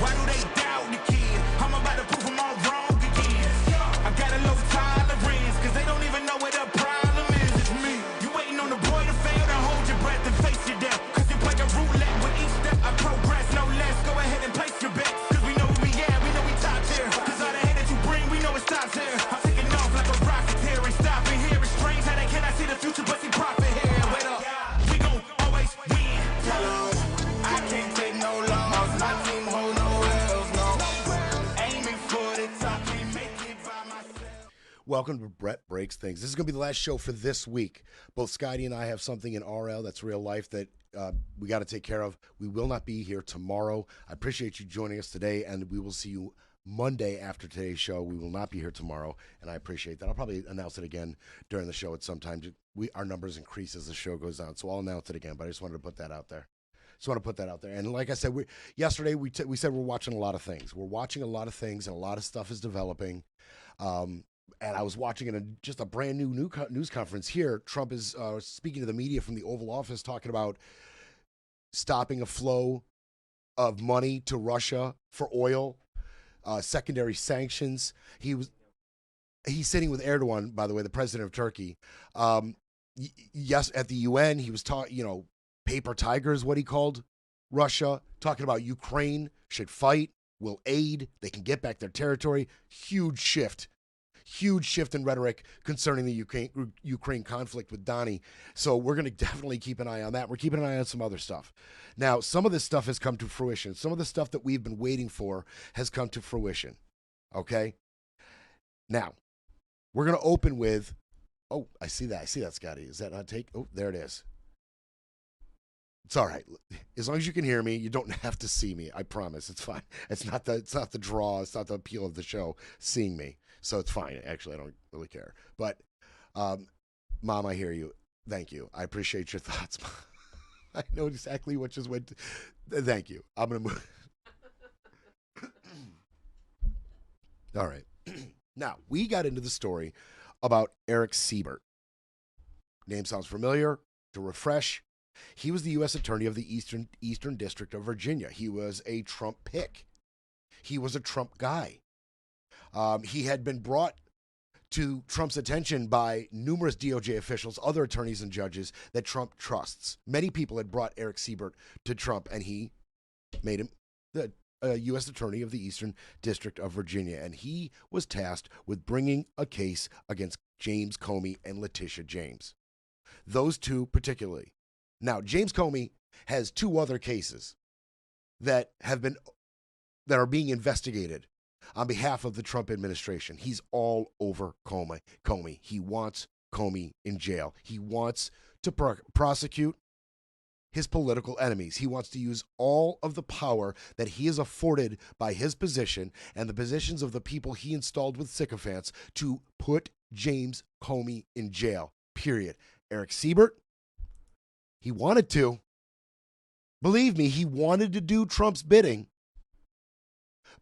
Why do they doubt the kid? I'm about to prove them all wrong again. I got a low tolerance, cause they don't even know what the problem is. It's me. You waiting on the boy to fail, then hold your breath and face your death. Cause you play a roulette with each step I progress, no less. Go ahead and place your bets, cause we know who we at, we know we top tier. Cause all the hate that you bring, we know it stops here. I'm taking off like a rocket here and stopping here. It's strange how they cannot see the future but see profit here. Wait up, we gon' always win. Tell 'em I can't take no loss. My team hold no L's, no. Aiming for the top, can't make it by myself. Welcome to Brett Breaks Things. This is going to be the last show for this week. Both Scotty and I have something in RL that's real life that we got to take care of. We will not be here tomorrow. I appreciate you joining us today, and we will see you Monday after today's show. We will not be here tomorrow, and I appreciate that. I'll probably announce it again during the show at some time. Our numbers increase as the show goes on, so I'll announce it again, but I just wanted to put that out there. And like I said, yesterday we said we're watching a lot of things. We're watching a lot of things, and a lot of stuff is developing. And I was watching just a brand new news conference here. Trump is speaking to the media from the Oval Office, talking about stopping a flow of money to Russia for oil, secondary sanctions. He's sitting with Erdogan, by the way, the president of Turkey. Yes, at the UN, he was talking, paper tiger is what he called Russia, talking about Ukraine should fight, will aid, they can get back their territory. Huge shift in rhetoric concerning the Ukraine conflict with Donnie. So we're going to definitely keep an eye on that. We're keeping an eye on some other stuff. Now, some of this stuff has come to fruition. Some of the stuff that we've been waiting for has come to fruition. Okay? Now, we're going to open with, I see that, Scotty. Is that not take? Oh, there it is. It's all right. As long as you can hear me, you don't have to see me. I promise. It's fine. It's not the draw. It's not the appeal of the show, seeing me. So it's fine. Actually, I don't really care. But, Mom, I hear you. Thank you. I appreciate your thoughts. I know exactly what just went. Thank you. I'm going to move. All right. Now, we got into the story about Eric Siebert. Name sounds familiar. To refresh, he was the U.S. Attorney of the Eastern District of Virginia. He was a Trump pick. He was a Trump guy. He had been brought to Trump's attention by numerous DOJ officials, other attorneys and judges that Trump trusts. Many people had brought Eric Siebert to Trump, and he made him the U.S. Attorney of the Eastern District of Virginia. And he was tasked with bringing a case against James Comey and Letitia James. Those two particularly. Now, James Comey has two other cases that are being investigated on behalf of the Trump administration. He's all over Comey. He wants Comey in jail. He wants to prosecute his political enemies. He wants to use all of the power that he is afforded by his position and the positions of the people he installed with sycophants to put James Comey in jail, period. Eric Siebert, he wanted to. Believe me, he wanted to do Trump's bidding,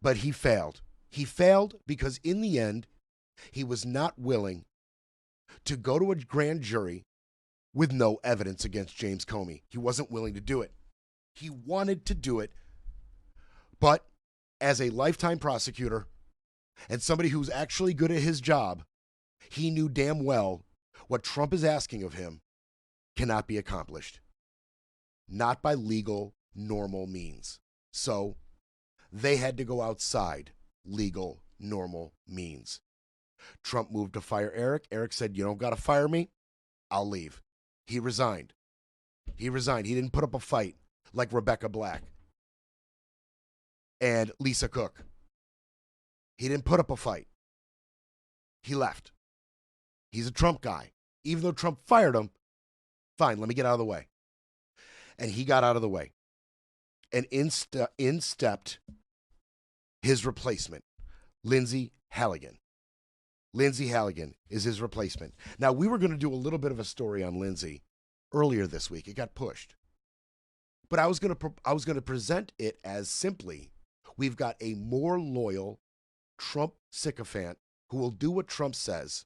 but he failed. He failed because in the end, he was not willing to go to a grand jury with no evidence against James Comey. He wasn't willing to do it. He wanted to do it, but as a lifetime prosecutor and somebody who's actually good at his job, he knew damn well what Trump is asking of him cannot be accomplished. Not by legal, normal means. So they had to go outside legal, normal means. Trump moved to fire Eric. Eric said, you don't got to fire me. I'll leave. He resigned. He didn't put up a fight like Rebecca Black and Lisa Cook. He didn't put up a fight. He left. He's a Trump guy. Even though Trump fired him, fine, let me get out of the way. And he got out of the way. And in stepped his replacement, Lindsey Halligan. Lindsey Halligan is his replacement. Now, we were going to do a little bit of a story on Lindsey earlier this week. It got pushed. But I was going to present it as simply, we've got a more loyal Trump sycophant who will do what Trump says.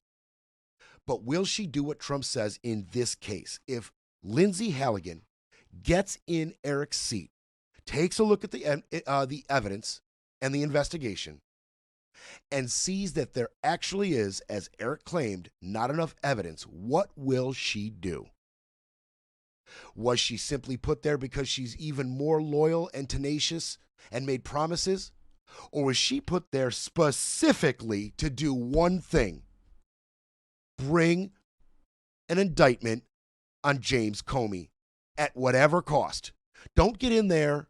But will she do what Trump says in this case? If Lindsey Halligan gets in Eric's seat, takes a look at the evidence, and the investigation and sees that there actually is, as Eric claimed, not enough evidence, what will she do? Was she simply put there because she's even more loyal and tenacious and made promises? Or was she put there specifically to do one thing? Bring an indictment on James Comey at whatever cost. Don't get in there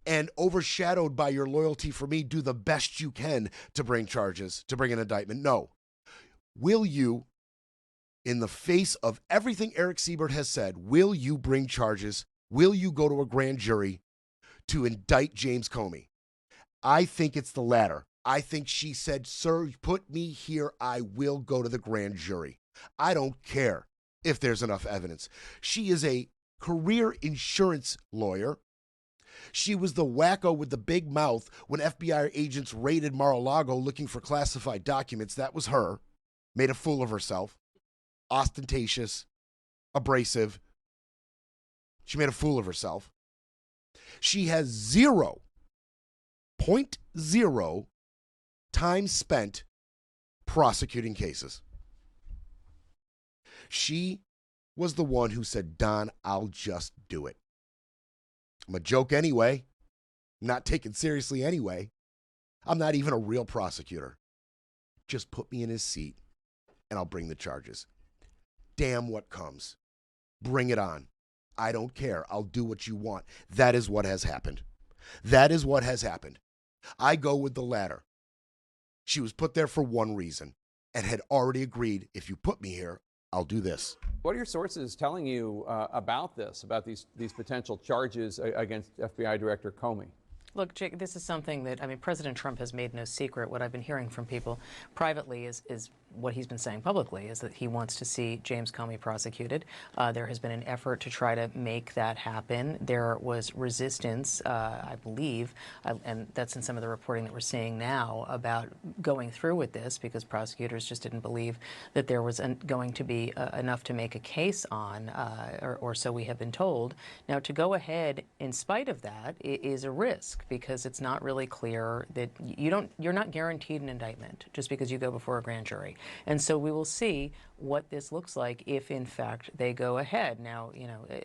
and, overshadowed by your loyalty for me, do the best you can to bring charges, to bring an indictment. No. Will you, in the face of everything Eric Siebert has said, will you bring charges? Will you go to a grand jury to indict James Comey? I think it's the latter. I think she said, sir, put me here. I will go to the grand jury. I don't care if there's enough evidence. She is a career insurance lawyer. She was the wacko with the big mouth when FBI agents raided Mar-a-Lago looking for classified documents. That was her. Made a fool of herself. Ostentatious. Abrasive. She made a fool of herself. She has 0.0 time spent prosecuting cases. She was the one who said, Don, I'll just do it. I'm a joke anyway. Not taken seriously anyway. I'm not even a real prosecutor. Just put me in his seat and I'll bring the charges. Damn what comes. Bring it on. I don't care. I'll do what you want. That is what has happened. That is what has happened. I go with the latter. She was put there for one reason and had already agreed, if you put me here, I'll do this. What are your sources telling you about this, about these potential charges against FBI Director Comey? Look, Jake, this is something that, President Trump has made no secret. What I've been hearing from people privately is what he's been saying publicly, is that he wants to see James Comey prosecuted. There has been an effort to try to make that happen. There was resistance, I believe, and that's in some of the reporting that we're seeing now about going through with this, because prosecutors just didn't believe that there was going to be enough to make a case on, or so we have been told. Now, to go ahead in spite of that is a risk, because it's not really clear that you're not guaranteed an indictment just because you go before a grand jury. And so we will see what this looks like if, in fact, they go ahead. Now,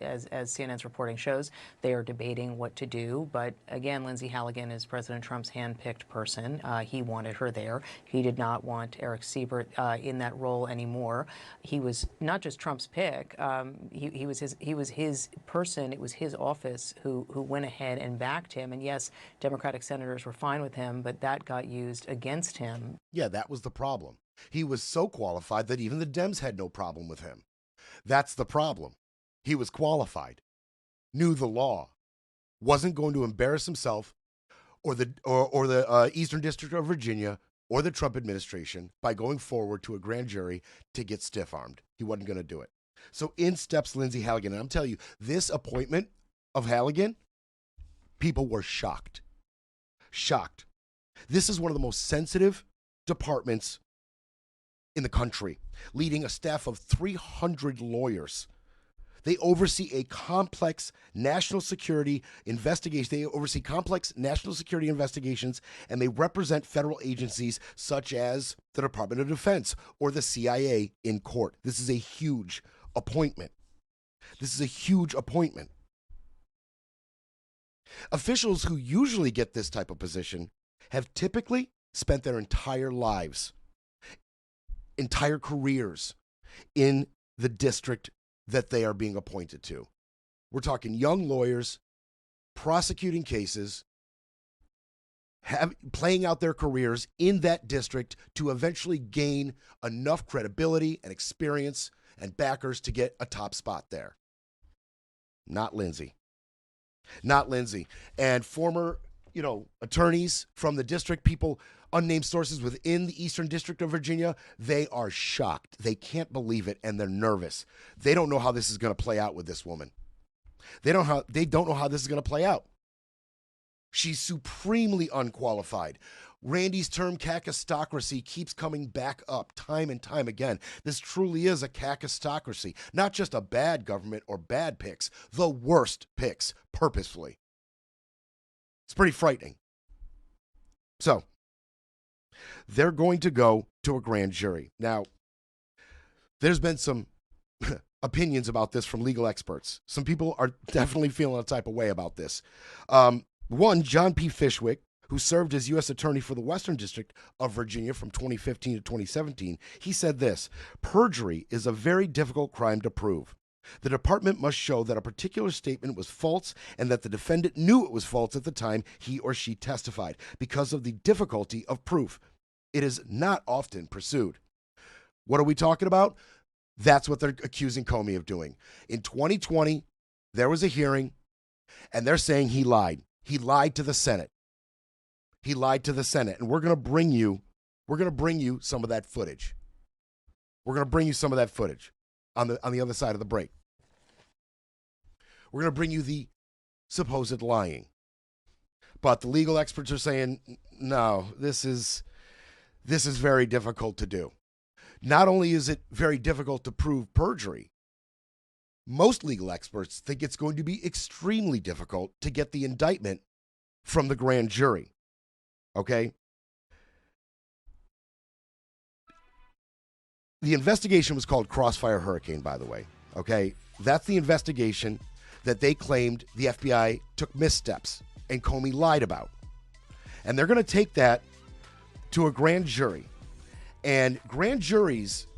as CNN's reporting shows, they are debating what to do. But again, Lindsey Halligan is President Trump's hand-picked person. He wanted her there. He did not want Eric Siebert in that role anymore. He was not just Trump's pick. He was his person. It was his office who went ahead and backed him. And yes, Democratic senators were fine with him, but that got used against him. Yeah, that was the problem. He was so qualified that even the Dems had no problem with him. That's the problem. He was qualified, knew the law, wasn't going to embarrass himself or the Eastern District of Virginia or the Trump administration by going forward to a grand jury to get stiff-armed. He wasn't going to do it. So in steps Lindsey Halligan. And I'm telling you, this appointment of Halligan, people were shocked. Shocked. This is one of the most sensitive departments in the country, leading a staff of 300 lawyers. They oversee a complex national security investigation. They oversee complex national security investigations, and they represent federal agencies such as the Department of Defense or the CIA in court. This is a huge appointment. This is a huge appointment. Officials who usually get this type of position have typically spent their entire lives, entire careers in the district that they are being appointed to. We're talking young lawyers prosecuting cases, playing out their careers in that district to eventually gain enough credibility and experience and backers to get a top spot there. Not Lindsey. Not Lindsey. And former, attorneys from the district, people, unnamed sources within the Eastern District of Virginia, they are shocked. They can't believe it, and they're nervous. They don't know how this is going to play out with this woman. They don't know how this is going to play out. She's supremely unqualified. Randy's term kakistocracy keeps coming back up time and time again. This truly is a kakistocracy, not just a bad government or bad picks, the worst picks purposefully. It's pretty frightening. So they're going to go to a grand jury. Now, there's been some opinions about this from legal experts. Some people are definitely feeling a type of way about this. One, John P. Fishwick, who served as U.S. Attorney for the Western District of Virginia from 2015 to 2017, he said this: perjury is a very difficult crime to prove. The department must show that a particular statement was false and that the defendant knew it was false at the time he or she testified. Because of the difficulty of proof, it is not often pursued. What are we talking about? That's what they're accusing Comey of doing. In 2020, there was a hearing, and they're saying he lied. He lied to the Senate. He lied to the Senate, and we're going to bring you some of that footage. We're going to bring you some of that footage on the other side of the break. We're going to bring you the supposed lying. But the legal experts are saying, no, this is very difficult to do. Not only is it very difficult to prove perjury, most legal experts think it's going to be extremely difficult to get the indictment from the grand jury. Okay? The investigation was called Crossfire Hurricane, by the way. Okay? That's the investigation that they claimed the FBI took missteps and Comey lied about. And they're going to take that to a grand jury. And grand juries,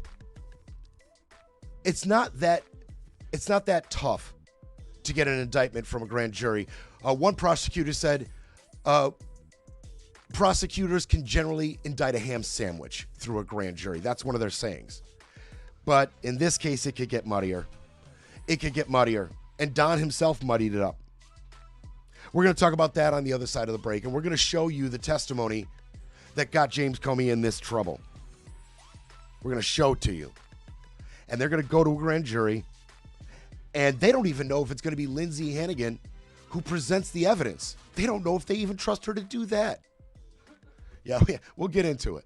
it's not that tough to get an indictment from a grand jury. One prosecutor said prosecutors can generally indict a ham sandwich through a grand jury. That's one of their sayings. But in this case, it could get muddier. It could get muddier. And Don himself muddied it up. We're going to talk about that on the other side of the break, and we're going to show you the testimony that got James Comey in this trouble. We're going to show it to you. And they're going to go to a grand jury, and they don't even know if it's going to be Lindsey Halligan who presents the evidence. They don't know if they even trust her to do that. Yeah, we'll get into it.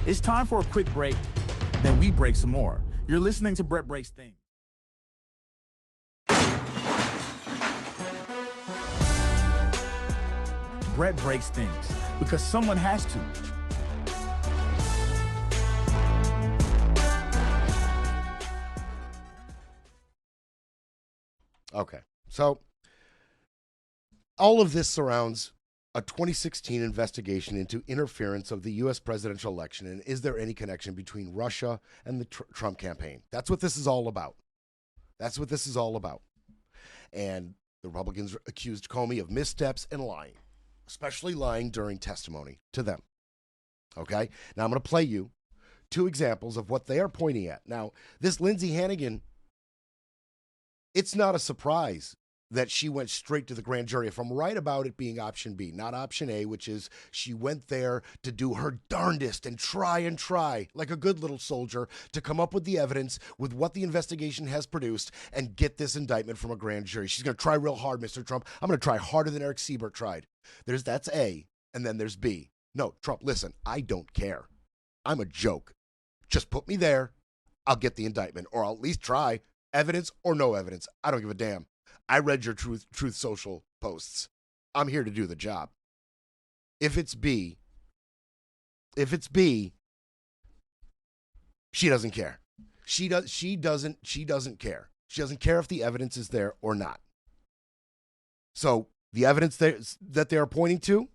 It's time for a quick break, then we break some more. You're listening to Brett Breaks Things. Brett breaks things because someone has to. Okay, so all of this surrounds a 2016 investigation into interference of the U.S. presidential election, and is there any connection between Russia and the Trump campaign? That's what this is all about. That's what this is all about. And the Republicans accused Comey of missteps and lying, especially lying during testimony to them. Okay? Now I'm going to play you two examples of what they are pointing at. Now, this Lindsey Halligan, it's not a surprise that she went straight to the grand jury. If I'm right about it being option B, not option A, which is she went there to do her darndest and try like a good little soldier to come up with the evidence with what the investigation has produced and get this indictment from a grand jury. She's going to try real hard, Mr. Trump. I'm going to try harder than Eric Siebert tried. That's A, and then there's B. No, Trump, listen, I don't care. I'm a joke. Just put me there. I'll get the indictment, or I'll at least try. Evidence or no evidence. I don't give a damn. I read your Truth Social posts. I'm here to do the job. If it's B, she doesn't care. She doesn't care. She doesn't care if the evidence is there or not. So the evidence that they are pointing to,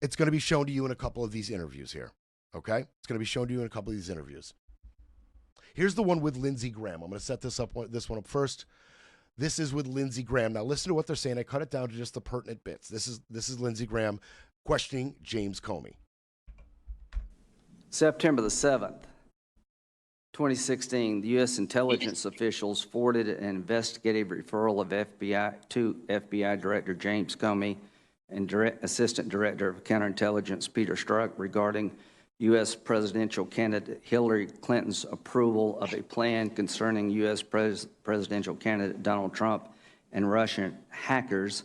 it's going to be shown to you in a couple of these interviews here. Okay? It's going to be shown to you in a couple of these interviews. Here's the one with Lindsey Graham. I'm going to set this one up first. This is with Lindsey Graham. Now listen to what they're saying. I cut it down to just the pertinent bits. This is Lindsey Graham questioning James Comey. September the 7th, 2016, the U.S. intelligence officials forwarded an investigative referral of to FBI Director James Comey and Assistant Director of Counterintelligence Peter Strzok regarding U.S. presidential candidate Hillary Clinton's approval of a plan concerning U.S. presidential candidate Donald Trump and Russian hackers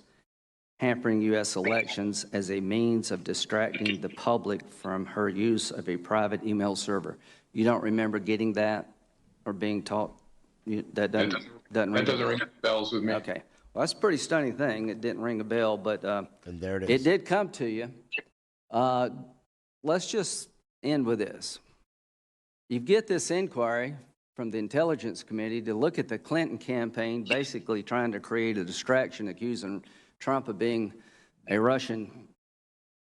hampering U.S. elections as a means of distracting the public from her use of a private email server. You don't remember getting that or being taught? That doesn't ring bells with me. Okay. Well, that's a pretty stunning thing. It didn't ring a bell, but And there it is. it did come to you. Let's just end with this. You get this inquiry from the Intelligence Committee to look at the Clinton campaign, basically trying to create a distraction, accusing Trump of being a Russian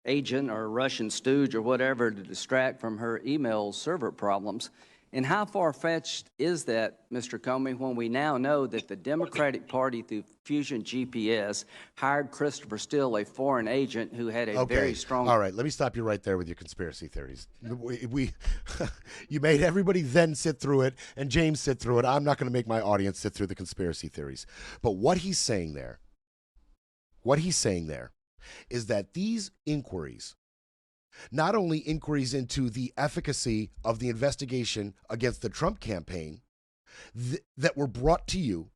agent or a Russian stooge or whatever to distract from her email server problems. And how far-fetched is that, Mr. Comey, when we now know that the Democratic Party, through Fusion GPS, hired Christopher Steele, a foreign agent who had a very strong... All right, let me stop you right there with your conspiracy theories. You made everybody then sit through it and James sit through it. I'm not going to make my audience sit through the conspiracy theories. But what he's saying there is that these inquiries, not only inquiries into the efficacy of the investigation against the Trump campaign that were brought to you,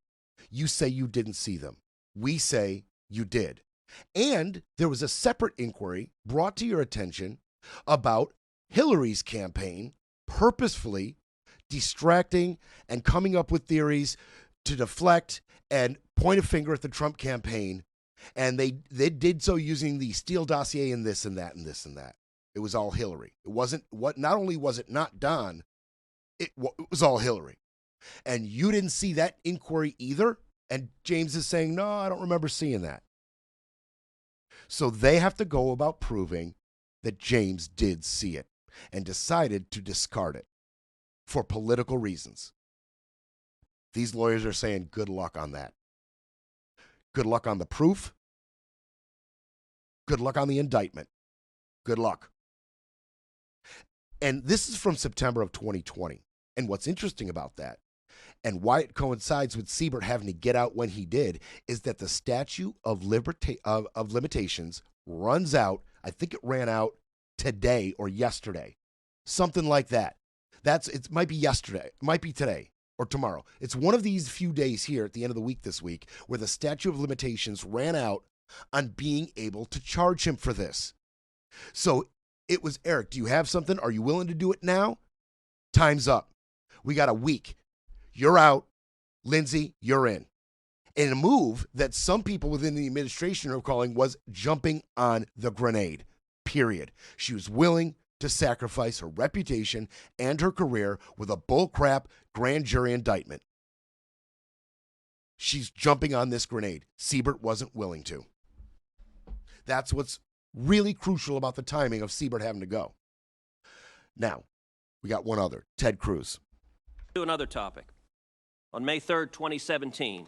you say you didn't see them. We say you did. And there was a separate inquiry brought to your attention about Hillary's campaign purposefully distracting and coming up with theories to deflect and point a finger at the Trump campaign. And they did so using the Steele dossier and this and that and this and that. It was all Hillary. It wasn't what. Not only was it not Don, it was all Hillary. And you didn't see that inquiry either. And James is saying, no, I don't remember seeing that. So they have to go about proving that James did see it and decided to discard it for political reasons. These lawyers are saying good luck on that. Good luck on the proof. Good luck on the indictment. Good luck. And this is from September of 2020. And what's interesting about that, and why it coincides with Siebert having to get out when he did, is that the statute of limitations runs out. I think it ran out today or yesterday. Something like that. It might be yesterday. It might be today or tomorrow. It's one of these few days here at the end of the week this week where the statute of limitations ran out on being able to charge him for this. So it was, Eric, do you have something? Are you willing to do it now? Time's up. We got a week. You're out. Lindsey, you're in. In a move that some people within the administration are calling was jumping on the grenade, period. She was willing to sacrifice her reputation and her career with a bullcrap grand jury indictment. She's jumping on this grenade. Siebert wasn't willing to. That's what's really crucial about the timing of Siebert having to go. Now, we got one other, Ted Cruz. To another topic. On May 3rd, 2017,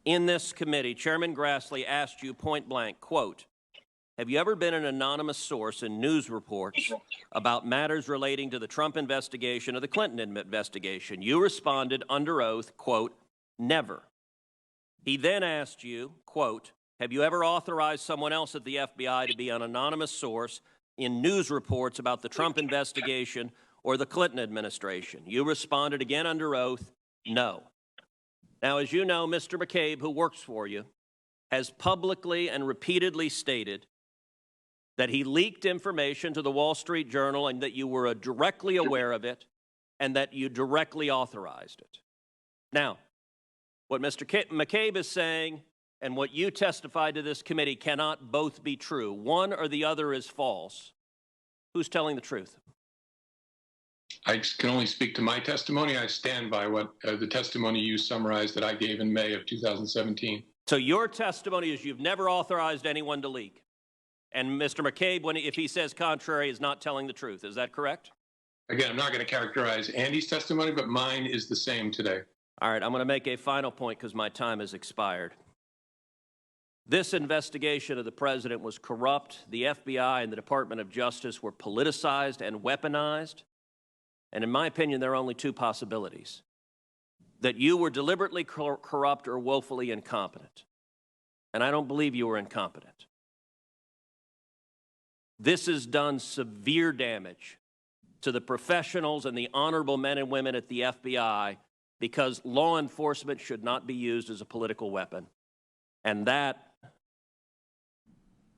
in this committee, Chairman Grassley asked you point blank, quote, have you ever been an anonymous source in news reports about matters relating to the Trump investigation or the Clinton investigation? You responded under oath, quote, never. He then asked you, quote, have you ever authorized someone else at the FBI to be an anonymous source in news reports about the Trump investigation or the Clinton administration? You responded again under oath, no. Now, as you know, Mr. McCabe, who works for you, has publicly and repeatedly stated that he leaked information to the Wall Street Journal and that you were directly aware of it and that you directly authorized it. Now, what Mr. McCabe is saying and what you testified to this committee cannot both be true. One or the other is false. Who's telling the truth? I can only speak to my testimony. I stand by what the testimony you summarized that I gave in May of 2017. So your testimony is you've never authorized anyone to leak. And Mr. McCabe, if he says contrary, is not telling the truth. Is that correct? Again, I'm not going to characterize Andy's testimony, but mine is the same today. All right, I'm going to make a final point because my time has expired. This investigation of the president was corrupt. The FBI and the Department of Justice were politicized and weaponized. And in my opinion, there are only two possibilities: that you were deliberately corrupt or woefully incompetent. And I don't believe you were incompetent. This has done severe damage to the professionals and the honorable men and women at the FBI because law enforcement should not be used as a political weapon. And that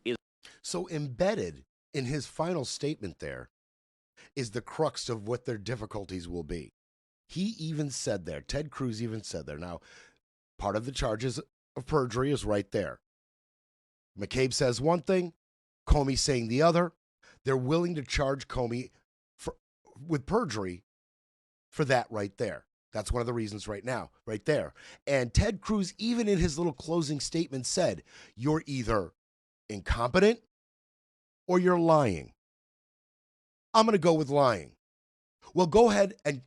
is... So embedded in his final statement there is the crux of what their difficulties will be. He even said there, Ted Cruz even said there. Now, Part of the charges of perjury is right there. McCabe says one thing, Comey saying the other. They're willing to charge Comey with perjury for that right there. That's one of the reasons right there. And Ted Cruz, even in his little closing statement, said, you're either incompetent or you're lying. I'm going to go with lying. Well, go ahead and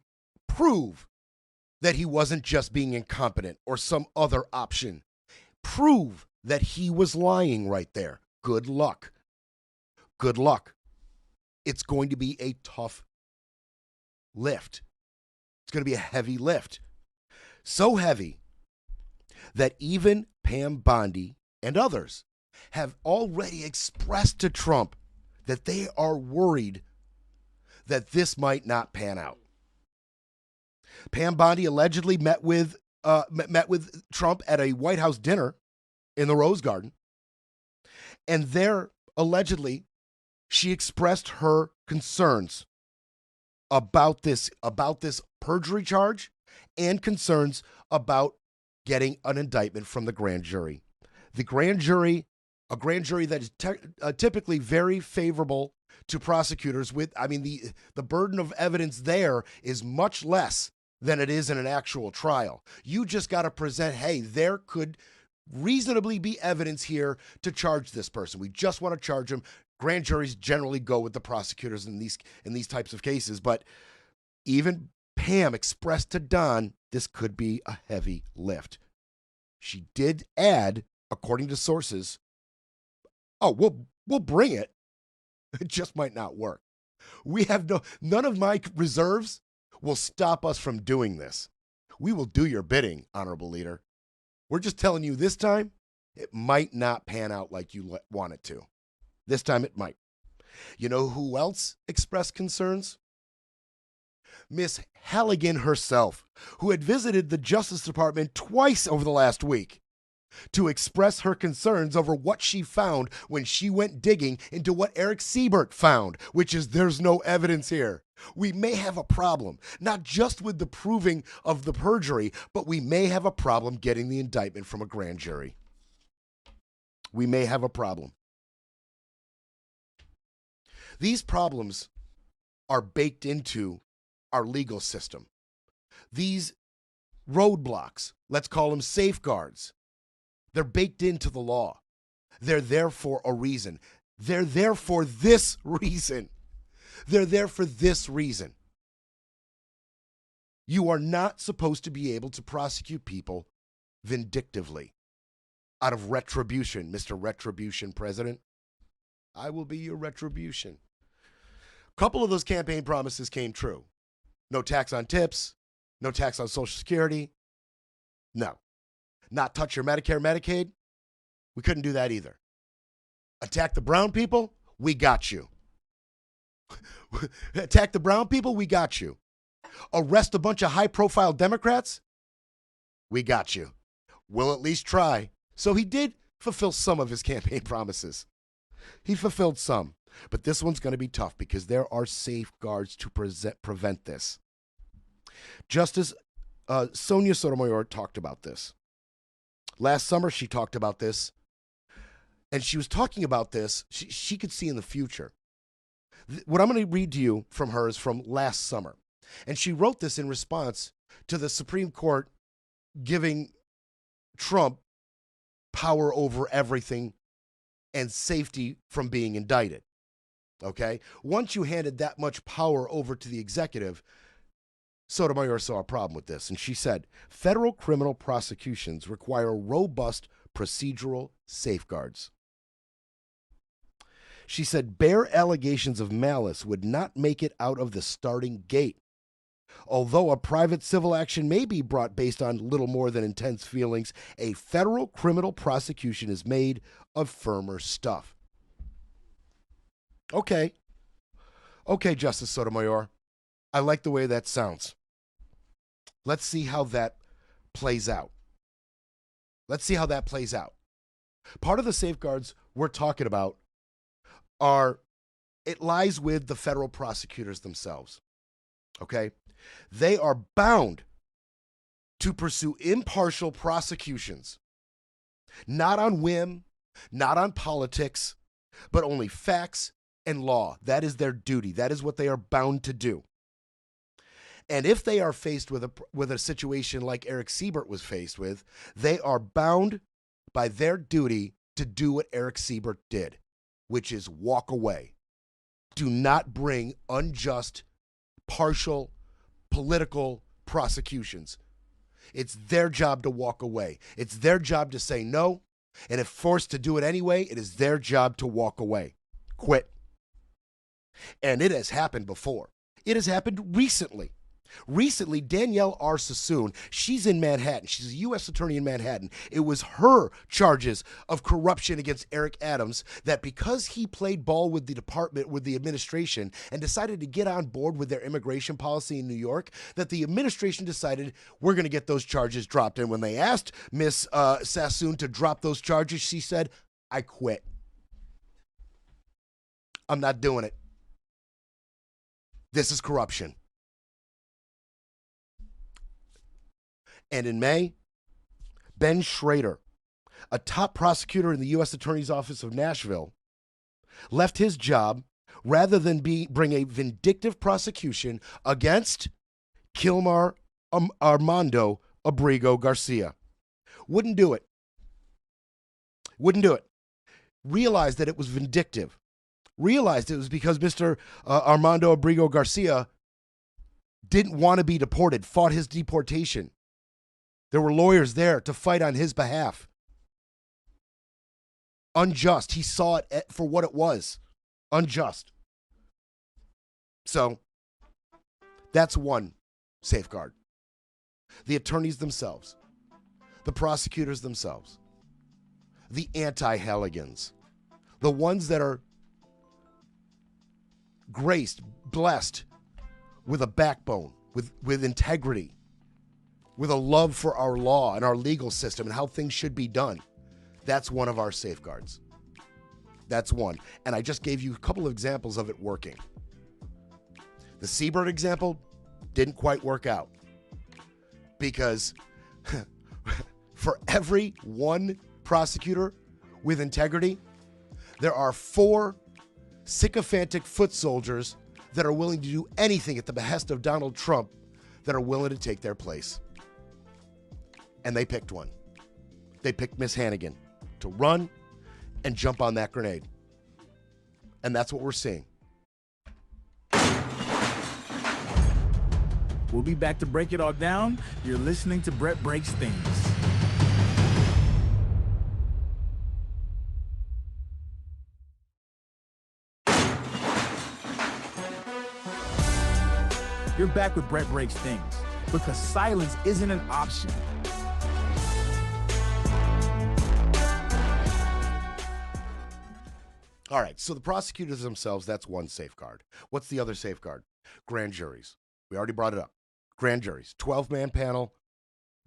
prove that he wasn't just being incompetent or some other option. Prove that he was lying right there. Good luck. Good luck. It's going to be a tough lift. It's going to be a heavy lift. So heavy that even Pam Bondi and others have already expressed to Trump that they are worried that this might not pan out. Pam Bondi allegedly met with Trump at a White House dinner in the Rose Garden. And there, allegedly, she expressed her concerns about this perjury charge and concerns about getting an indictment from the grand jury. The grand jury, a grand jury that is typically very favorable to prosecutors the burden of evidence there is much less than it is in an actual trial. You just got to present, hey, there could reasonably be evidence here to charge this person. We just want to charge him. Grand juries generally go with the prosecutors in these types of cases, but even Pam expressed to Don this could be a heavy lift. She did add, according to sources, we'll bring it. It just might not work. We have none of my reserves will stop us from doing this. We will do your bidding, honorable leader. We're just telling you this time, it might not pan out like you want it to. This time it might. You know who else expressed concerns? Miss Halligan herself, who had visited the Justice Department twice over the last week to express her concerns over what she found when she went digging into what Eric Siebert found, which is there's no evidence here. We may have a problem, not just with the proving of the perjury, but we may have a problem getting the indictment from a grand jury. We may have a problem. These problems are baked into our legal system. These roadblocks, let's call them safeguards, they're baked into the law. They're there for a reason. They're there for this reason. They're there for this reason. You are not supposed to be able to prosecute people vindictively out of retribution, Mr. Retribution President. I will be your retribution. A couple of those campaign promises came true. No tax on tips, no tax on Social Security. No. Not touch your Medicare, Medicaid. We couldn't do that either. Attack the brown people. We got you. Attack the brown people. We got you. Arrest a bunch of high-profile Democrats. We got you. We'll at least try. So he did fulfill some of his campaign promises. He fulfilled some. But this one's going to be tough because there are safeguards to prevent this. Justice Sonia Sotomayor talked about this. Last summer, she talked about this, and she was talking about this. She could see in the future. What I'm going to read to you from her is from last summer, and she wrote this in response to the Supreme Court giving Trump power over everything and safety from being indicted. Okay? Once you handed that much power over to the executive, Sotomayor saw a problem with this, and she said, federal criminal prosecutions require robust procedural safeguards. She said, bare allegations of malice would not make it out of the starting gate. Although a private civil action may be brought based on little more than intense feelings, a federal criminal prosecution is made of firmer stuff. Okay, Justice Sotomayor. I like the way that sounds. Let's see how that plays out. Part of the safeguards we're talking about it lies with the federal prosecutors themselves. Okay? They are bound to pursue impartial prosecutions, not on whim, not on politics, but only facts and law. That is their duty. That is what they are bound to do. And if they are faced with a situation like Eric Siebert was faced with, they are bound by their duty to do what Eric Siebert did, which is walk away. Do not bring unjust, partial, political prosecutions. It's their job to walk away. It's their job to say no. And if forced to do it anyway, it is their job to walk away. Quit. And it has happened before. It has happened recently. Recently, Danielle R. Sassoon, she's in Manhattan. She's a U.S. attorney in Manhattan. It was her charges of corruption against Eric Adams that because he played ball with the department, with the administration, and decided to get on board with their immigration policy in New York, that the administration decided we're going to get those charges dropped. And when they asked Miss Sassoon to drop those charges, she said, I quit. I'm not doing it. This is corruption. And in May, Ben Schrader, a top prosecutor in the U.S. Attorney's Office of Nashville, left his job rather than bring a vindictive prosecution against Kilmar Armando Abrigo Garcia. Wouldn't do it. Wouldn't do it. Realized that it was vindictive. Realized it was because Mr. Armando Abrigo Garcia didn't want to be deported, fought his deportation. There were lawyers there to fight on his behalf. Unjust. He saw it for what it was. Unjust. So, that's one safeguard. The attorneys themselves. The prosecutors themselves. The anti-Halligans. The ones that are graced, blessed with a backbone, with integrity, with a love for our law and our legal system and how things should be done. That's one of our safeguards. That's one. And I just gave you a couple of examples of it working. The Siebert example didn't quite work out because for every one prosecutor with integrity, there are 4 sycophantic foot soldiers that are willing to do anything at the behest of Donald Trump that are willing to take their place. And they picked one. They picked Miss Hannigan to run and jump on that grenade. And that's what we're seeing. We'll be back to break it all down. You're listening to Brett Breaks Things. You're back with Brett Breaks Things, because silence isn't an option. All right, so the prosecutors themselves, that's one safeguard. What's the other safeguard? Grand juries. We already brought it up. Grand juries, 12-man panel.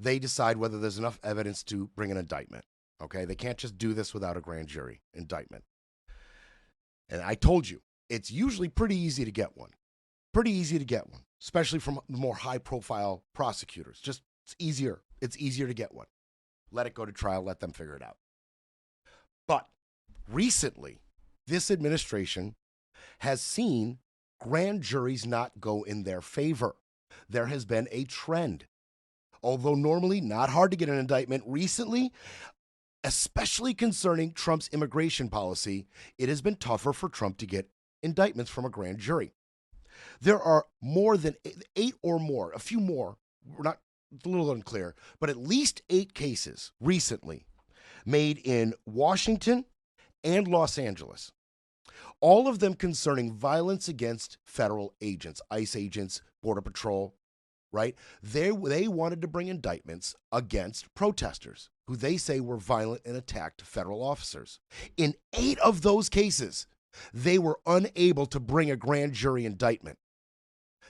They decide whether there's enough evidence to bring an indictment. Okay, they can't just do this without a grand jury indictment. And I told you, it's usually pretty easy to get one. Pretty easy to get one, especially from the more high-profile prosecutors. Just, it's easier. It's easier to get one. Let it go to trial. Let them figure it out. But recently, this administration has seen grand juries not go in their favor. There has been a trend. Although normally not hard to get an indictment, recently, especially concerning Trump's immigration policy, it has been tougher for Trump to get indictments from a grand jury. There are more than 8 or more, a few more, we're not, it's a little unclear, but at least 8 cases recently made in Washington and Los Angeles. All of them concerning violence against federal agents, ICE agents, Border Patrol, right? They wanted to bring indictments against protesters who they say were violent and attacked federal officers. In 8 of those cases, they were unable to bring a grand jury indictment.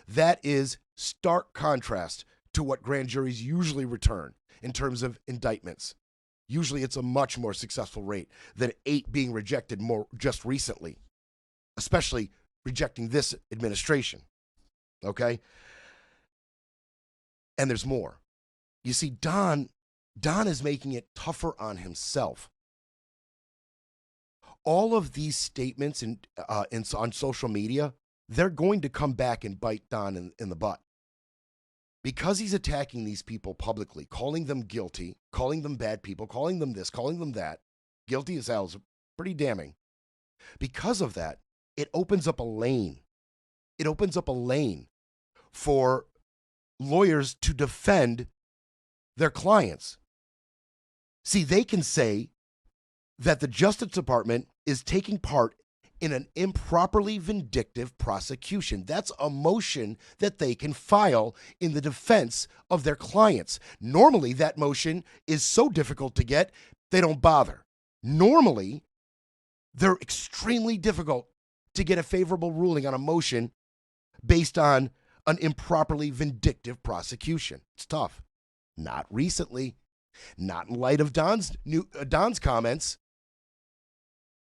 That is stark contrast to what grand juries usually return in terms of indictments. Usually it's a much more successful rate than 8 being rejected more just recently, especially rejecting this administration. Okay? And there's more. You see, Don is making it tougher on himself. All of these statements on social media, they're going to come back and bite Don in the butt. Because he's attacking these people publicly, calling them guilty, calling them bad people, calling them this, calling them that, guilty as hell is pretty damning. Because of that, it opens up a lane. It opens up a lane for lawyers to defend their clients. See, they can say that the Justice Department is taking part in an improperly vindictive prosecution. That's a motion that they can file in the defense of their clients. Normally, that motion is so difficult to get, they don't bother. Normally, they're extremely difficult to get a favorable ruling on a motion based on an improperly vindictive prosecution. It's tough. Not recently. Not in light of Don's comments.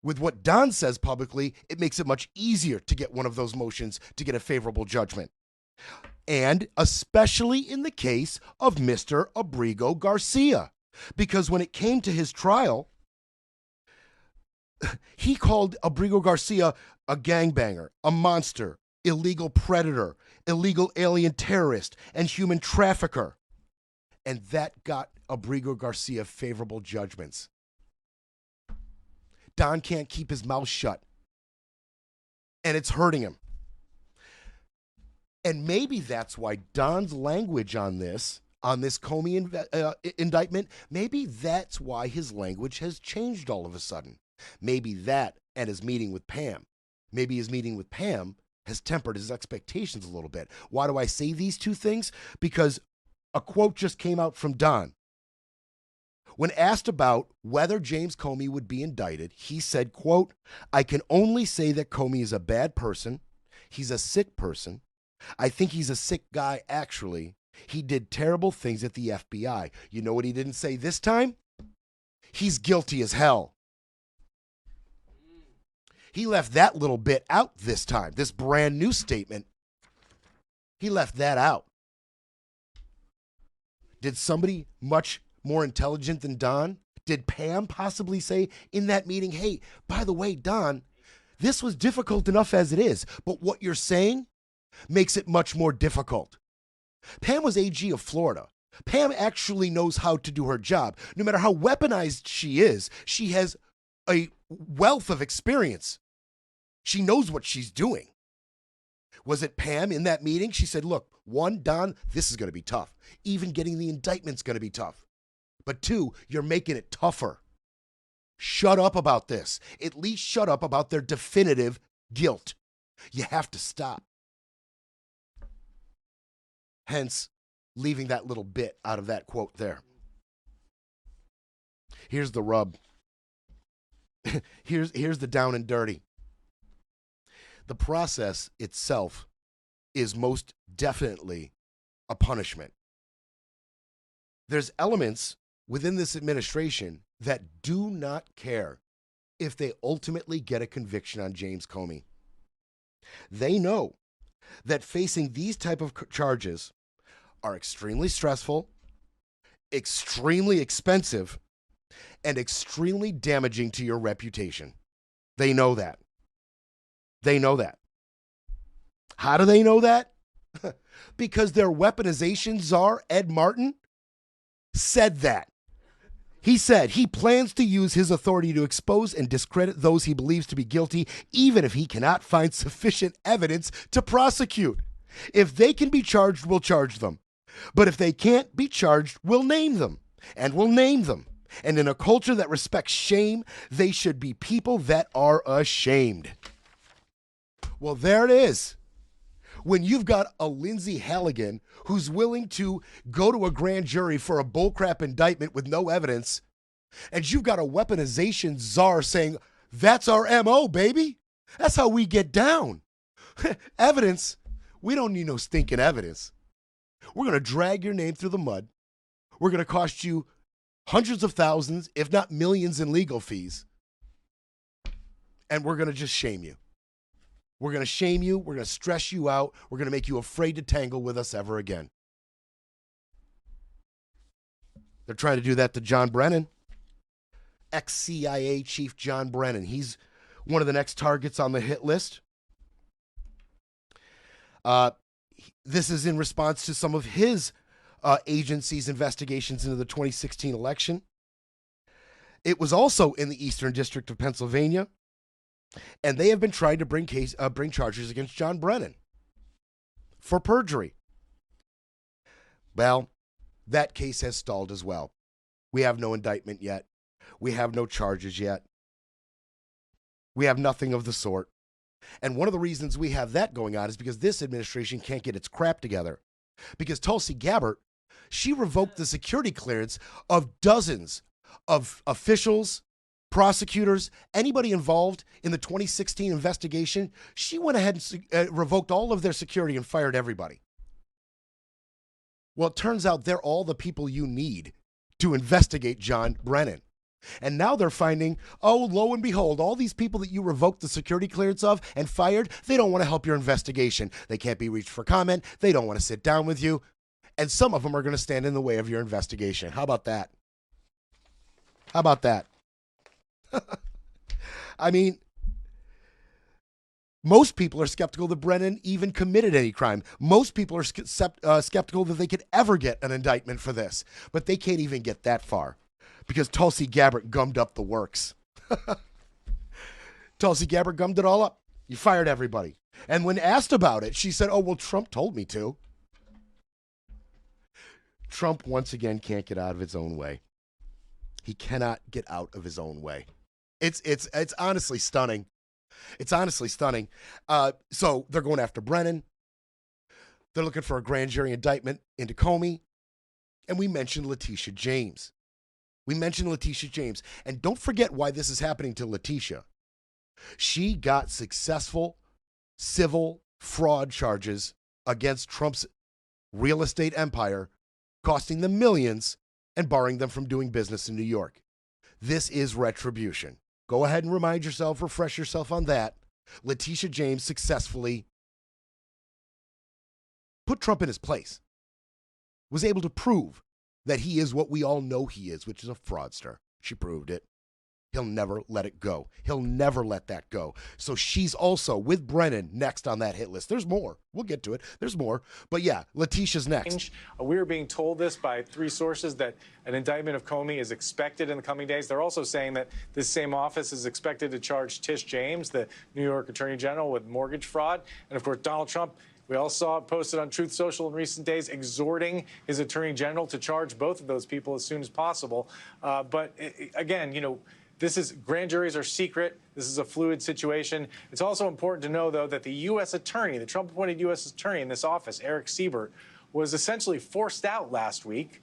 With what Don says publicly, it makes it much easier to get one of those motions to get a favorable judgment. And especially in the case of Mr. Abrigo Garcia. Because when it came to his trial, he called Abrigo Garcia a gangbanger, a monster, illegal predator, illegal alien terrorist, and human trafficker. And that got Abrigo Garcia favorable judgments. Don can't keep his mouth shut. And it's hurting him. And maybe that's why Don's language on this Comey indictment, maybe that's why his language has changed all of a sudden. Maybe that and his meeting with Pam. Maybe his meeting with Pam has tempered his expectations a little bit. Why do I say these two things? Because a quote just came out from Don. When asked about whether James Comey would be indicted, he said, quote, "I can only say that Comey is a bad person. He's a sick person. I think he's a sick guy, actually. He did terrible things at the FBI. You know what he didn't say this time? He's guilty as hell." He left that little bit out this time, this brand new statement. He left that out. Did somebody much more intelligent than Don? Did Pam possibly say in that meeting, hey, by the way, Don, this was difficult enough as it is, but what you're saying makes it much more difficult. Pam was AG of Florida. Pam actually knows how to do her job. No matter how weaponized she is, she has a wealth of experience. She knows what she's doing. Was it Pam in that meeting? She said, look, one, Don, this is going to be tough. Even getting the indictment's going to be tough. But two, you're making it tougher. Shut up about this. At least shut up about their definitive guilt. You have to stop. Hence, leaving that little bit out of that quote there. Here's the rub. Here's the down and dirty. The process itself is most definitely a punishment. There's elements within this administration that do not care if they ultimately get a conviction on James Comey. They know that facing these type of charges are extremely stressful, extremely expensive, and extremely damaging to your reputation. They know that. They know that. How do they know that? Because their weaponization czar, Ed Martin, said that. He said he plans to use his authority to expose and discredit those he believes to be guilty, even if he cannot find sufficient evidence to prosecute. If they can be charged, we'll charge them. But if they can't be charged, we'll name them. And we'll name them. And in a culture that respects shame, they should be people that are ashamed. Well, there it is. When you've got a Lindsey Halligan who's willing to go to a grand jury for a bullcrap indictment with no evidence, and you've got a weaponization czar saying, that's our MO, baby. That's how we get down. Evidence, we don't need no stinking evidence. We're going to drag your name through the mud. We're going to cost you hundreds of thousands, if not millions in legal fees. And we're going to just shame you. We're going to shame you. We're going to stress you out. We're going to make you afraid to tangle with us ever again. They're trying to do that to John Brennan, ex-CIA chief John Brennan. He's one of the next targets on the hit list. This is in response to some of his agency's investigations into the 2016 election. It was also in the Eastern District of Pennsylvania, and they have been trying to bring charges against John Brennan for perjury. Well, that case has stalled as well. We have no indictment yet. We have no charges yet. We have nothing of the sort. And one of the reasons we have that going on is because this administration can't get its crap together. Because Tulsi Gabbard, she revoked the security clearance of dozens of officials, prosecutors, anybody involved in the 2016 investigation. She went ahead and revoked all of their security and fired everybody. Well, it turns out they're all the people you need to investigate John Brennan. And now they're finding, oh, lo and behold, all these people that you revoked the security clearance of and fired, they don't want to help your investigation. They can't be reached for comment. They don't want to sit down with you. And some of them are going to stand in the way of your investigation. How about that? How about that? I mean, most people are skeptical that Brennan even committed any crime. Most people are skeptical that they could ever get an indictment for this. But they can't even get that far because Tulsi Gabbard gummed up the works. Tulsi Gabbard gummed it all up. You fired everybody. And when asked about it, she said, oh, well, Trump told me to. Trump, once again, can't get out of his own way. He cannot get out of his own way. It's honestly stunning. It's honestly stunning. So they're going after Brennan. They're looking for a grand jury indictment into Comey. And we mentioned Letitia James. And don't forget why this is happening to Letitia. She got successful civil fraud charges against Trump's real estate empire, costing them millions and barring them from doing business in New York. This is retribution. Go ahead and remind yourself, refresh yourself on that. Letitia James successfully put Trump in his place, was able to prove that he is what we all know he is, which is a fraudster. She proved it. He'll never let it go. He'll never let that go. So she's also, with Brennan, next on that hit list. There's more. We'll get to it. There's more. But yeah, Letitia's next. We are being told this by 3 sources that an indictment of Comey is expected in the coming days. They're also saying that this same office is expected to charge Tish James, the New York Attorney General, with mortgage fraud. And of course, Donald Trump, we all saw it posted on Truth Social in recent days, exhorting his Attorney General to charge both of those people as soon as possible. Again, you know, grand juries are secret. This is a fluid situation. It's also important to know, though, that the U.S. attorney, the Trump-appointed U.S. attorney in this office, Eric Siebert, was essentially forced out last week,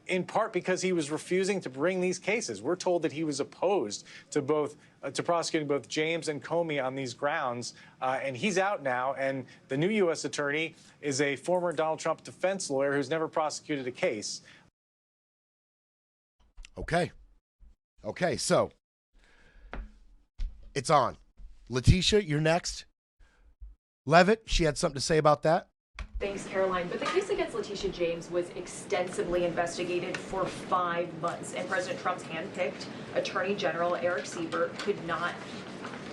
in part because he was refusing to bring these cases. We're told that he was opposed to to prosecuting both James and Comey on these grounds, and he's out now. And the new U.S. attorney is a former Donald Trump defense lawyer who's never prosecuted a case. Okay, so it's on. Letitia, you're next. Levitt, she had something to say about that. Thanks, Caroline. But the case against Letitia James was extensively investigated for 5 months, and President Trump's handpicked Attorney General Eric Siebert could not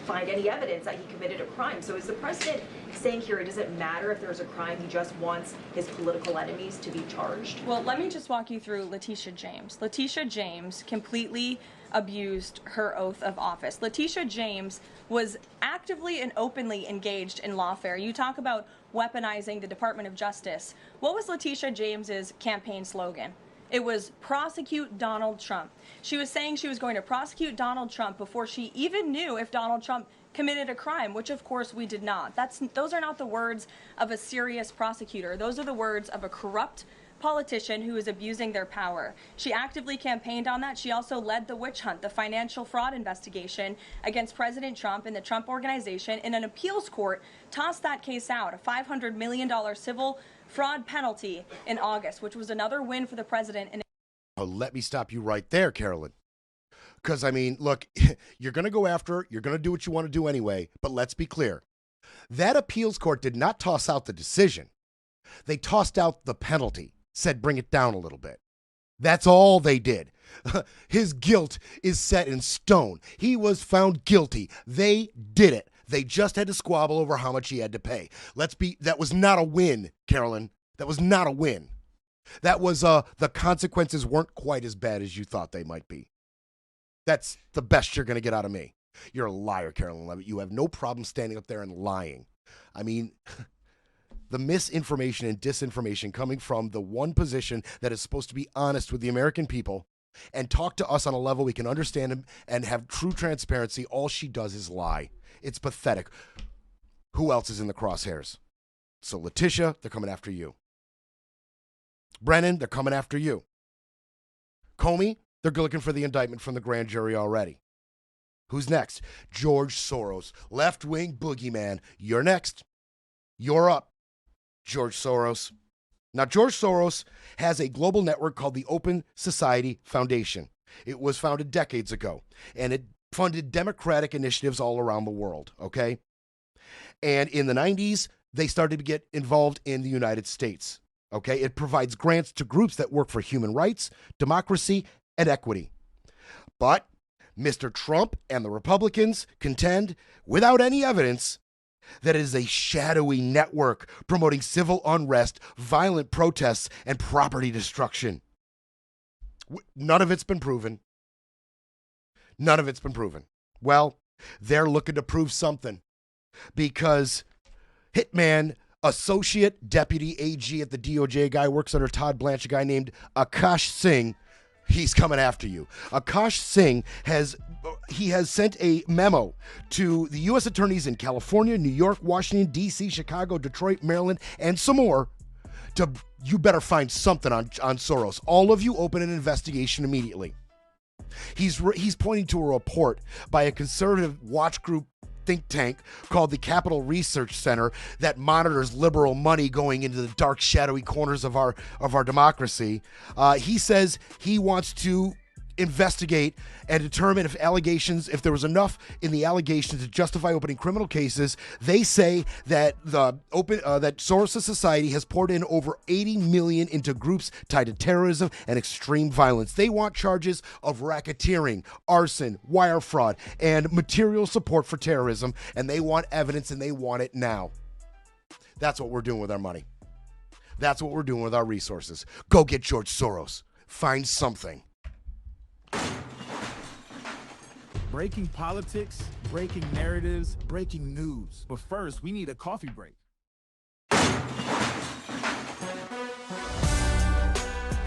find any evidence that he committed a crime. So is the president saying here it doesn't matter if there's a crime, he just wants his political enemies to be charged? Well, let me just walk you through Letitia James. Letitia James completely abused her oath of office. Letitia James was actively and openly engaged in lawfare. You talk about weaponizing the Department of Justice. What was Letitia James's campaign slogan? It was prosecute Donald Trump. She was saying she was going to prosecute Donald Trump before she even knew if Donald Trump committed a crime, which of course we did not. Those are not the words of a serious prosecutor. Those are the words of a corrupt politician who is abusing their power. She actively campaigned on that. She also led the witch hunt, the financial fraud investigation against President Trump and the Trump Organization, in an appeals court tossed that case out, a $500 million civil fraud penalty in August, which was another win for the president. Oh, let me stop you right there, Carolyn. Because, I mean, look, you're going to go after her. You're going to do what you want to do anyway. But let's be clear. That appeals court did not toss out the decision. They tossed out the penalty, said bring it down a little bit. That's all they did. His guilt is set in stone. He was found guilty. They did it. They just had to squabble over how much he had to pay. That was not a win, Carolyn. That was not a win. That was, the consequences weren't quite as bad as you thought they might be. That's the best you're going to get out of me. You're a liar, Carolyn Levitt. You have no problem standing up there and lying. I mean, the misinformation and disinformation coming from the one position that is supposed to be honest with the American people and talk to us on a level we can understand him and have true transparency, all she does is lie. It's pathetic. Who else is in the crosshairs? So Letitia, they're coming after you. Brennan, they're coming after you. Comey, they're looking for the indictment from the grand jury already. Who's next? George Soros, left-wing boogeyman. You're next. You're up, George Soros. Now, George Soros has a global network called the Open Society Foundation. It was founded decades ago, and it funded democratic initiatives all around the world, okay? And in the 90s, they started to get involved in the United States, okay? It provides grants to groups that work for human rights, democracy, and equity. But Mr. Trump and the Republicans contend, without any evidence, that it is a shadowy network promoting civil unrest, violent protests, and property destruction. None of it's been proven. None of it's been proven. Well, they're looking to prove something because Hitman Associate Deputy AG at the DOJ, a guy works under Todd Blanche, a guy named Akash Singh. He's coming after you. Akash Singh has sent a memo to the U.S. attorneys in California, New York, Washington, D.C., Chicago, Detroit, Maryland, and some more you better find something on Soros. All of you open an investigation immediately. He's pointing to a report by a conservative watch group think tank called the Capital Research Center that monitors liberal money going into the dark, shadowy corners of our democracy. He says he wants to investigate and determine if there was enough in the allegations to justify opening criminal cases. They say that that Soros' society has poured in over $80 million into groups tied to terrorism and extreme violence. They want charges of racketeering, arson, wire fraud, and material support for terrorism, and they want evidence, and they want it now. That's what we're doing with our money. That's what we're doing with our resources. Go get George Soros. Find something. Breaking politics, breaking narratives, breaking news. But first, we need a coffee break.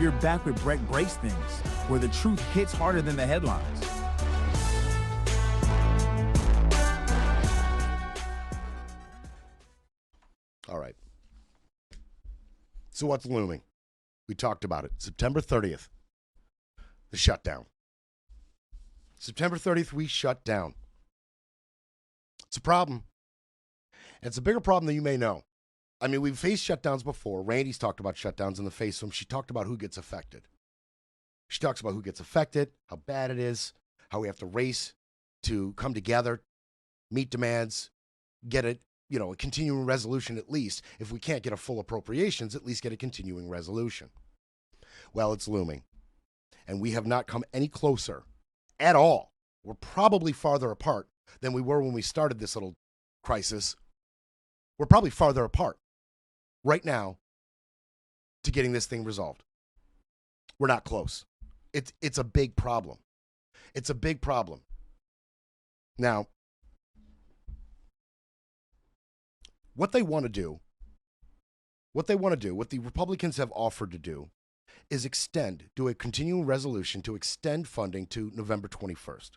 You're back with Brett Breaks Things, where the truth hits harder than the headlines. All right. So what's looming? We talked about it. September 30th, the shutdown. September 30th, we shut down. It's a problem. And it's a bigger problem than you may know. I mean, we've faced shutdowns before. Randy's talked about shutdowns in the face of them. She talked about who gets affected. She talks about who gets affected, how bad it is, how we have to race to come together, meet demands, get it, a continuing resolution at least. If we can't get a full appropriations, at least get a continuing resolution. Well, it's looming. And we have not come any closer at all. We're probably farther apart than we were when we started this little crisis. We're probably farther apart right now to getting this thing resolved. We're not close. It's a big problem. It's a big problem. Now, what they want to do, what the Republicans have offered to do, is do a continuing resolution to extend funding to November 21st.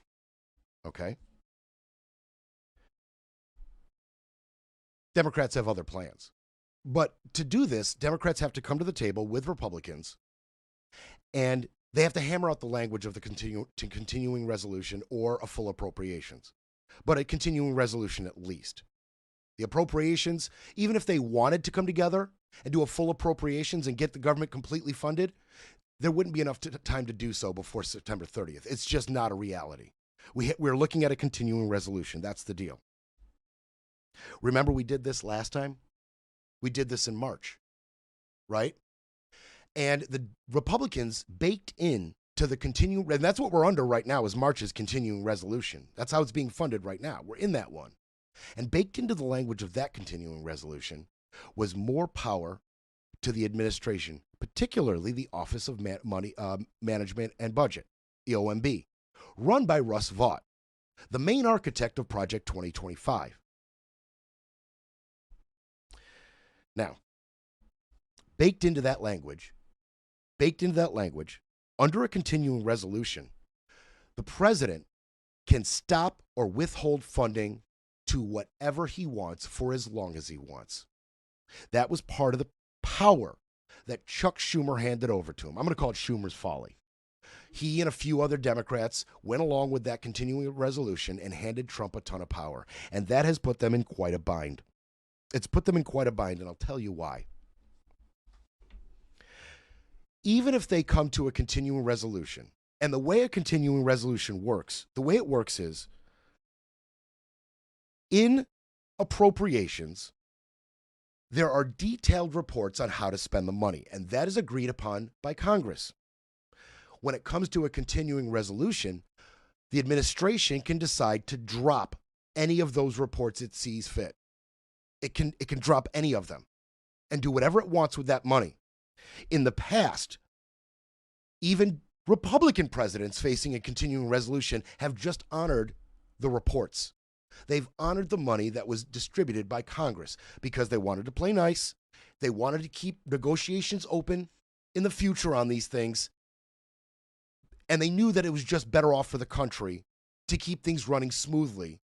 Okay? Democrats have other plans. But to do this, Democrats have to come to the table with Republicans, and they have to hammer out the language of the continuing resolution or a full appropriations. But a continuing resolution at least. The appropriations, even if they wanted to come together and do a full appropriations and get the government completely funded, there wouldn't be enough time to do so before September 30th. It's just not a reality. We're looking at a continuing resolution. That's the deal. Remember we did this last time? We did this in March, right? And the Republicans baked in to the continuing, and that's what we're under right now, is March's continuing resolution. That's how it's being funded right now. We're in that one. And baked into the language of that continuing resolution was more power to the administration, particularly the Office of Money Management and Budget, the OMB, run by Russ Vought, the main architect of Project 2025. Now, baked into that language, under a continuing resolution, the president can stop or withhold funding to whatever he wants for as long as he wants. That was part of the power that Chuck Schumer handed over to him. I'm going to call it Schumer's folly. He and a few other Democrats went along with that continuing resolution and handed Trump a ton of power. And that has put them in quite a bind. It's put them in quite a bind, and I'll tell you why. Even if they come to a continuing resolution, and the way a continuing resolution works, the way it works is, in appropriations, there are detailed reports on how to spend the money, and that is agreed upon by Congress. When it comes to a continuing resolution, the administration can decide to drop any of those reports it sees fit. It can drop any of them and do whatever it wants with that money. In the past, even Republican presidents facing a continuing resolution have just honored the reports. They've honored the money that was distributed by Congress because they wanted to play nice. They wanted to keep negotiations open in the future on these things. And they knew that it was just better off for the country to keep things running smoothly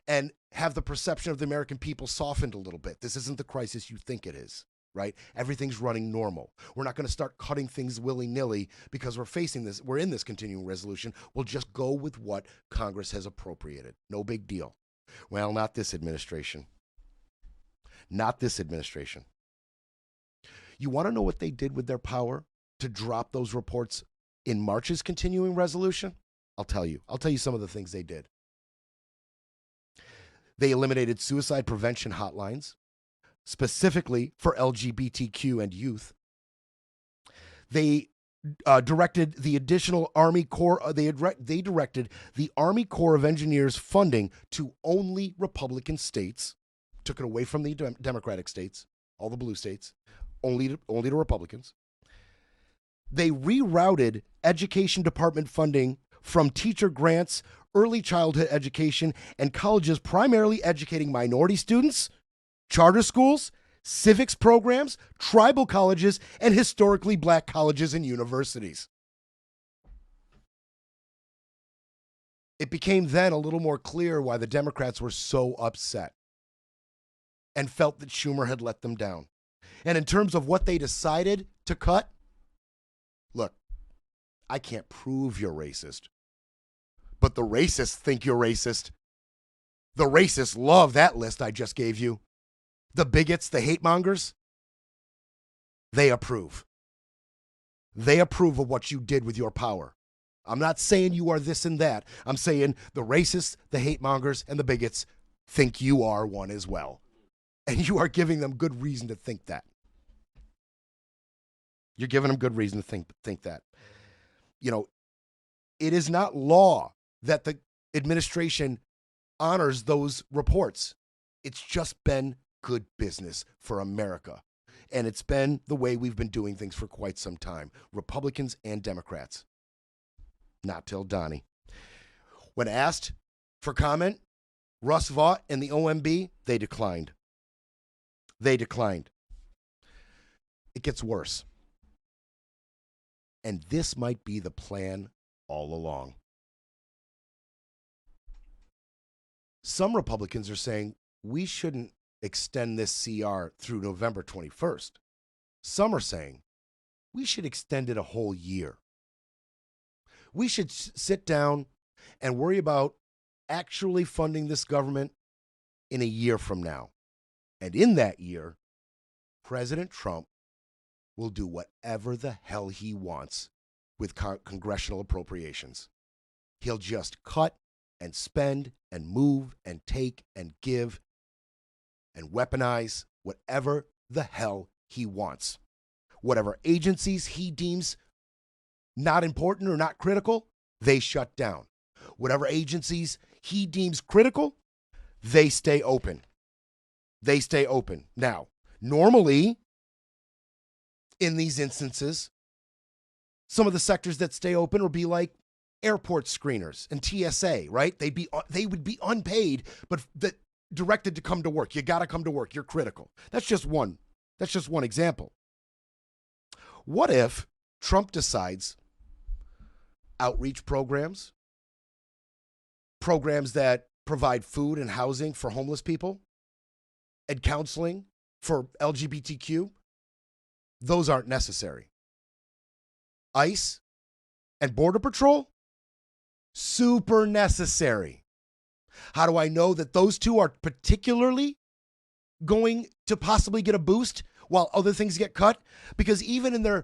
and have the perception of the American people softened a little bit. This isn't the crisis you think it is, right? Everything's running normal. We're not going to start cutting things willy-nilly because we're in this continuing resolution. We'll just go with what Congress has appropriated. No big deal. Well, not this administration. Not this administration. You want to know what they did with their power to drop those reports in March's continuing resolution? I'll tell you. I'll tell you some of the things they did. They eliminated suicide prevention hotlines, specifically for LGBTQ and youth. They directed the additional Army Corps. They directed the Army Corps of Engineers funding to only Republican states. Took it away from the Democratic states, all the blue states, only to Republicans. They rerouted education department funding from teacher grants, early childhood education, and colleges primarily educating minority students, charter schools, civics programs, tribal colleges, and historically black colleges and universities. It became then a little more clear why the Democrats were so upset and felt that Schumer had let them down. And in terms of what they decided to cut, look, I can't prove you're racist, but the racists think you're racist. The racists love that list I just gave you. The bigots, the hate mongers, they approve. They approve of what you did with your power. I'm not saying you are this and that. I'm saying the racists, the hate mongers, and the bigots think you are one as well. And you are giving them good reason to think that. You're giving them good reason to think that. You know, it is not law that the administration honors those reports. It's just been good business for America. And it's been the way we've been doing things for quite some time, Republicans and Democrats. Not till Donnie. When asked for comment, Russ Vought and the OMB, they declined. They declined. It gets worse. And this might be the plan all along. Some Republicans are saying we shouldn't extend this CR through November 21st. Some are saying we should extend it a whole year. We should sit down and worry about actually funding this government in a year from now. And in that year, President Trump will do whatever the hell he wants with congressional appropriations. He'll just cut and spend and move and take and give and weaponize whatever the hell he wants. Whatever agencies he deems not important or not critical, they shut down. Whatever agencies he deems critical, they stay open. They stay open. Now, normally, in these instances, some of the sectors that stay open will be like airport screeners and TSA, right? They would be unpaid, but directed to come to work. You got to come to work. You're critical. That's just one example. What if Trump decides outreach programs that provide food and housing for homeless people and counseling for LGBTQ, those aren't necessary. ICE and Border Patrol, super necessary. How do I know that those two are particularly going to possibly get a boost while other things get cut? Because even in the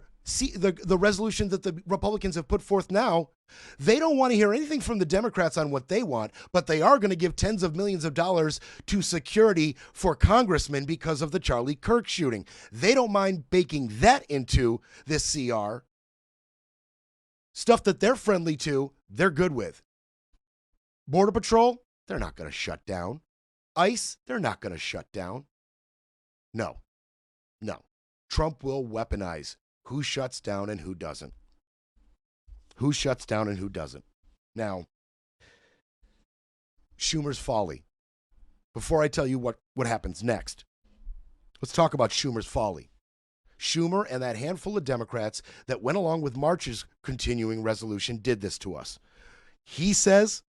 resolution that the Republicans have put forth now, they don't want to hear anything from the Democrats on what they want, but they are going to give tens of millions of dollars to security for congressmen because of the Charlie Kirk shooting. They don't mind baking that into this CR. Stuff that they're friendly to, they're good with. Border Patrol, they're not going to shut down. ICE, they're not going to shut down. No. Trump will weaponize who shuts down and who doesn't. Who shuts down and who doesn't. Now, Schumer's folly. Before I tell you what happens next, let's talk about Schumer's folly. Schumer and that handful of Democrats that went along with March's continuing resolution did this to us. He says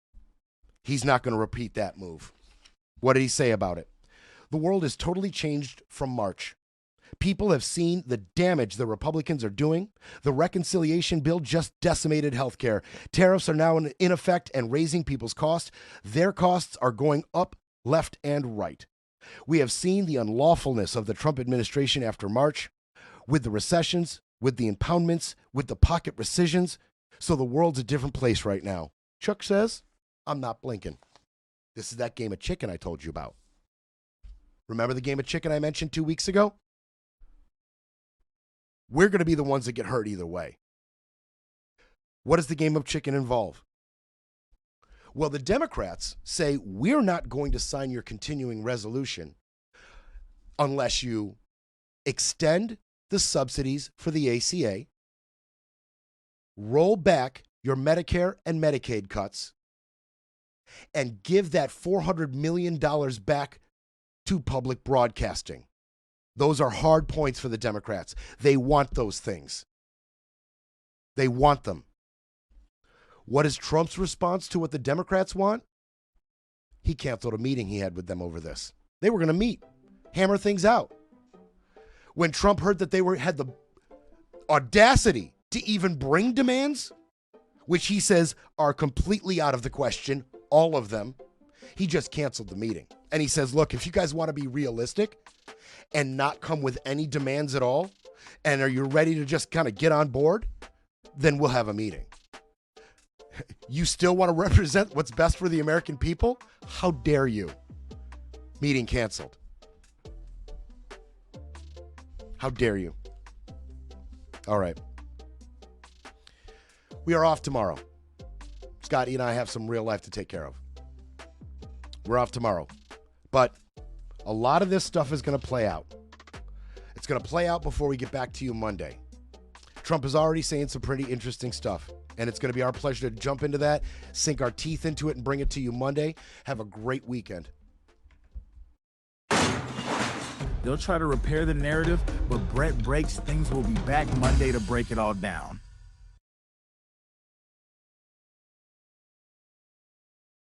he's not going to repeat that move. What did he say about it? The world has totally changed from March. People have seen the damage the Republicans are doing. The reconciliation bill just decimated healthcare. Tariffs are now in effect and raising people's costs. Their costs are going up left and right. We have seen the unlawfulness of the Trump administration after March, with the recessions, with the impoundments, with the pocket rescissions. So the world's a different place right now. Chuck says, I'm not blinking. This is that game of chicken I told you about. Remember the game of chicken I mentioned 2 weeks ago? We're going to be the ones that get hurt either way. What does the game of chicken involve? Well, the Democrats say we're not going to sign your continuing resolution unless you extend the subsidies for the ACA, roll back your Medicare and Medicaid cuts, and give that $400 million back to public broadcasting. Those are hard points for the Democrats. They want those things. They want them. What is Trump's response to what the Democrats want? He canceled a meeting he had with them over this. They were going to meet, hammer things out. When Trump heard that they had the audacity to even bring demands, which he says are completely out of the question, all of them, he just canceled the meeting. And he says, look, if you guys want to be realistic and not come with any demands at all, and are you ready to just kind of get on board, then we'll have a meeting. You still want to represent what's best for the American people? How dare you? Meeting canceled. How dare you? All right. We are off tomorrow. Scotty and I have some real life to take care of. We're off tomorrow. But a lot of this stuff is going to play out. It's going to play out before we get back to you Monday. Trump is already saying some pretty interesting stuff, and it's going to be our pleasure to jump into that, sink our teeth into it, and bring it to you Monday. Have a great weekend. They'll try to repair the narrative, but Brett breaks things will be back Monday to break it all down.